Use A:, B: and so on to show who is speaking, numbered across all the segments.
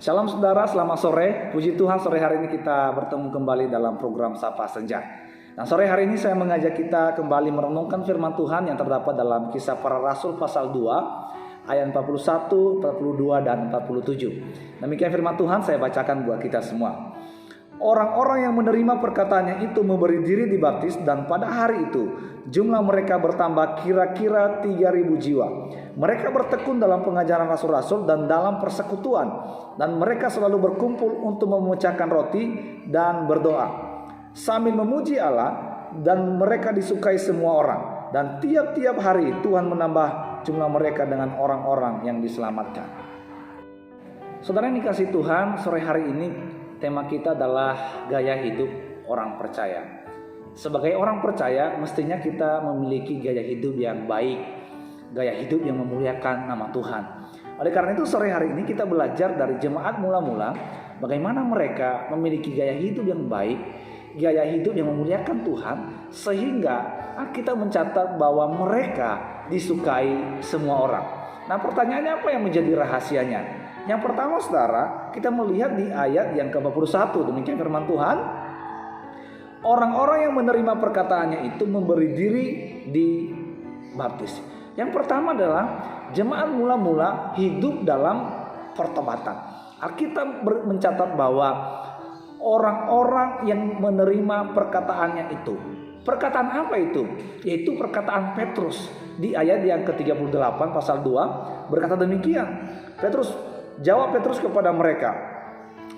A: Shalom saudara, selamat sore. Puji Tuhan, sore hari ini kita bertemu kembali dalam program Sapa Senja. Nah, sore hari ini saya mengajak kita kembali merenungkan firman Tuhan yang terdapat dalam Kisah Para Rasul pasal 2 ayat 41, 42 dan 47. Demikian firman Tuhan, saya bacakan buat kita semua. Orang-orang yang menerima perkataannya itu memberi diri dibaptis, dan pada hari itu jumlah mereka bertambah kira-kira 3.000 jiwa. Mereka bertekun dalam pengajaran rasul-rasul dan dalam persekutuan, dan mereka selalu berkumpul untuk memecahkan roti dan berdoa sambil memuji Allah, dan mereka disukai semua orang. Dan tiap-tiap hari Tuhan menambah jumlah mereka dengan orang-orang yang diselamatkan. Saudara yang dikasihi Tuhan, sore hari ini tema kita adalah gaya hidup orang percaya. Sebagai orang percaya, mestinya kita memiliki gaya hidup yang baik, gaya hidup yang memuliakan nama Tuhan. Oleh karena itu, sore hari ini kita belajar dari jemaat mula-mula bagaimana mereka memiliki gaya hidup yang baik, gaya hidup yang memuliakan Tuhan, sehingga kita mencatat bahwa mereka disukai semua orang. Nah, pertanyaannya apa yang menjadi rahasianya? Yang pertama, saudara, kita melihat di ayat yang ke-41, demikian firman Tuhan. Orang-orang yang menerima perkataannya itu memberi diri dibaptis. Yang pertama adalah jemaat mula-mula hidup dalam pertobatan. Alkitab mencatat bahwa orang-orang yang menerima perkataannya itu. Perkataan apa itu? Yaitu perkataan Petrus. Di ayat yang ke-38 pasal 2 berkata demikian. Jawab Petrus kepada mereka,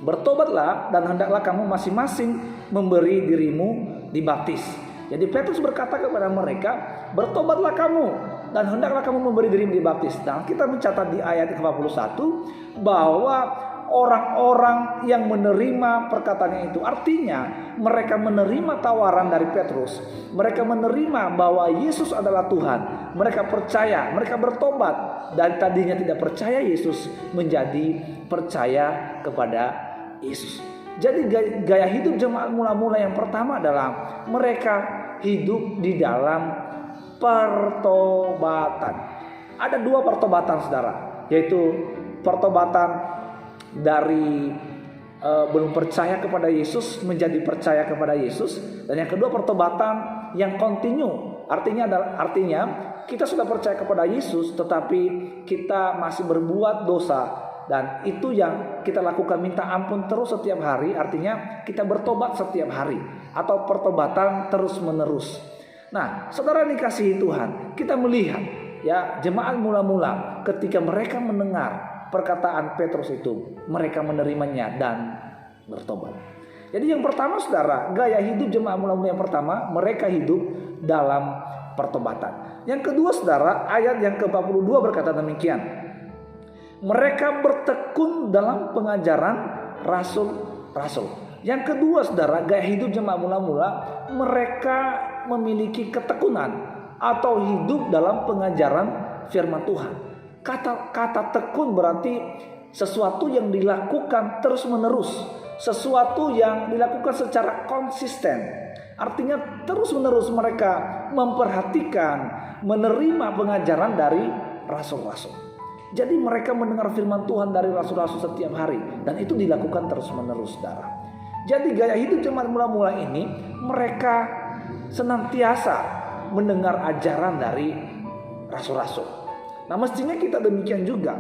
A: "Bertobatlah dan hendaklah kamu masing-masing memberi dirimu dibaptis." Jadi Petrus berkata kepada mereka, "Bertobatlah kamu dan hendaklah kamu memberi dirimu dibaptis." Dan kita mencatat di ayat ke-41 bahwa orang-orang yang menerima perkataannya itu, artinya mereka menerima tawaran dari Petrus, mereka menerima bahwa Yesus adalah Tuhan, mereka percaya, mereka bertobat, dan tadinya tidak percaya Yesus menjadi percaya kepada Yesus. Jadi gaya hidup jemaat mula-mula yang pertama adalah mereka hidup di dalam pertobatan. Ada dua pertobatan, saudara, yaitu pertobatan dari belum percaya kepada Yesus menjadi percaya kepada Yesus, dan yang kedua pertobatan yang kontinu. Artinya kita sudah percaya kepada Yesus tetapi kita masih berbuat dosa, dan itu yang kita lakukan, minta ampun terus setiap hari. Artinya kita bertobat setiap hari, atau pertobatan terus menerus. Nah, saudara dikasihi Tuhan, kita melihat ya jemaat mula-mula ketika mereka mendengar perkataan Petrus itu, mereka menerimanya dan bertobat. Jadi yang pertama, saudara, gaya hidup jemaat mula-mula yang pertama, mereka hidup dalam pertobatan. Yang kedua, saudara, ayat yang ke-42 berkata demikian. Mereka bertekun dalam pengajaran rasul-rasul. Yang kedua, saudara, gaya hidup jemaat mula-mula, mereka memiliki ketekunan atau hidup dalam pengajaran firman Tuhan. Kata tekun berarti sesuatu yang dilakukan terus-menerus, sesuatu yang dilakukan secara konsisten. Artinya terus-menerus mereka memperhatikan, menerima pengajaran dari rasul-rasul. Jadi mereka mendengar firman Tuhan dari rasul-rasul setiap hari, dan itu dilakukan terus-menerus, saudara. Jadi gaya hidup jemaat mula-mula ini, mereka senantiasa mendengar ajaran dari rasul-rasul. Nah, mestinya kita demikian juga.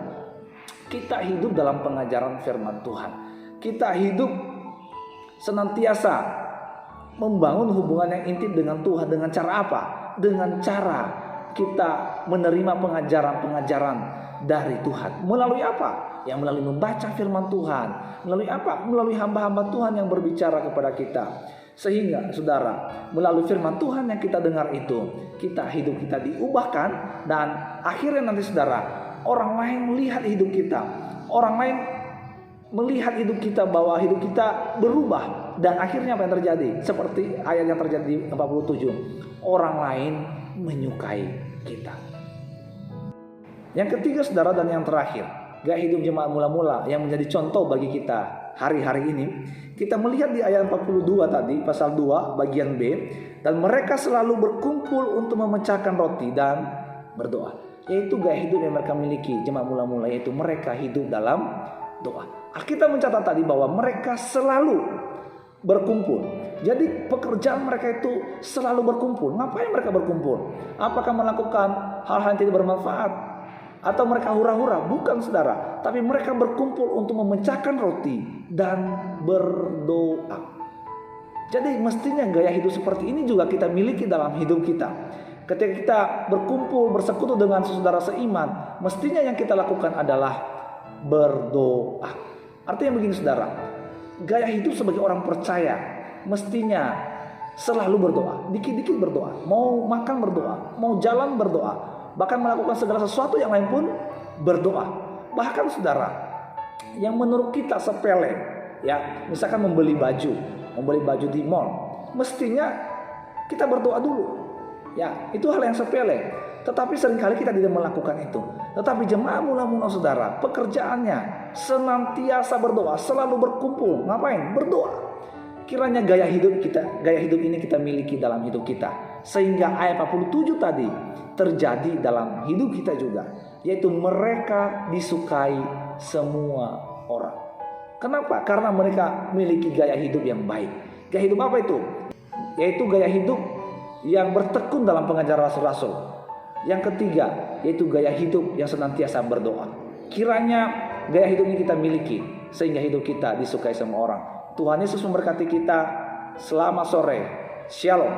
A: Kita hidup dalam pengajaran firman Tuhan. Kita hidup senantiasa membangun hubungan yang intim dengan Tuhan. Dengan cara apa? Dengan cara kita menerima pengajaran-pengajaran dari Tuhan. Melalui apa? Ya, melalui membaca firman Tuhan. Melalui apa? Melalui hamba-hamba Tuhan yang berbicara kepada kita. Sehingga, saudara, melalui firman Tuhan yang kita dengar itu, hidup kita diubahkan, dan akhirnya nanti, saudara, orang lain melihat hidup kita. Orang lain melihat hidup kita, bahwa hidup kita berubah, dan akhirnya apa yang terjadi? Seperti ayat yang terjadi di 47, orang lain menyukai kita. Yang ketiga, saudara, dan yang terakhir, gaya hidup jemaat mula-mula yang menjadi contoh bagi kita hari-hari ini, kita melihat di ayat 42 tadi, pasal 2 bagian B, dan mereka selalu berkumpul untuk memecahkan roti dan berdoa. Yaitu gaya hidup yang mereka miliki jemaat mula-mula, yaitu mereka hidup dalam doa. Kita mencatat tadi bahwa mereka selalu berkumpul. Jadi pekerjaan mereka itu selalu berkumpul. Ngapain mereka berkumpul? Apakah melakukan hal-hal yang tidak bermanfaat? Atau mereka hura-hura? Bukan, saudara. Tapi mereka berkumpul untuk memecahkan roti dan berdoa. Jadi mestinya gaya hidup seperti ini juga kita miliki dalam hidup kita. Ketika kita berkumpul, bersekutu dengan saudara seiman, mestinya yang kita lakukan adalah berdoa. Artinya begini, saudara, gaya hidup sebagai orang percaya mestinya selalu berdoa, dikit-dikit berdoa, mau makan berdoa, mau jalan berdoa, bahkan melakukan segala sesuatu yang lain pun berdoa. Bahkan, saudara, yang menurut kita sepele, ya, misalkan membeli baju di mall, mestinya kita berdoa dulu. Ya, itu hal yang sepele. Tetapi seringkali kita tidak melakukan itu. Tetapi jemaat mula-mula, saudara, pekerjaannya senantiasa berdoa, selalu berkumpul. Ngapain? Berdoa. Kiranya gaya hidup ini kita miliki dalam hidup kita. Sehingga ayat 47 tadi terjadi dalam hidup kita juga. Yaitu mereka disukai semua orang. Kenapa? Karena mereka memiliki gaya hidup yang baik. Gaya hidup apa itu? Yaitu gaya hidup yang bertekun dalam pengajaran rasul-rasul. Yang ketiga, yaitu gaya hidup yang senantiasa berdoa. Kiranya gaya hidup ini kita miliki, sehingga hidup kita disukai semua orang. Tuhan Yesus memberkati kita. Selamat sore. Shalom.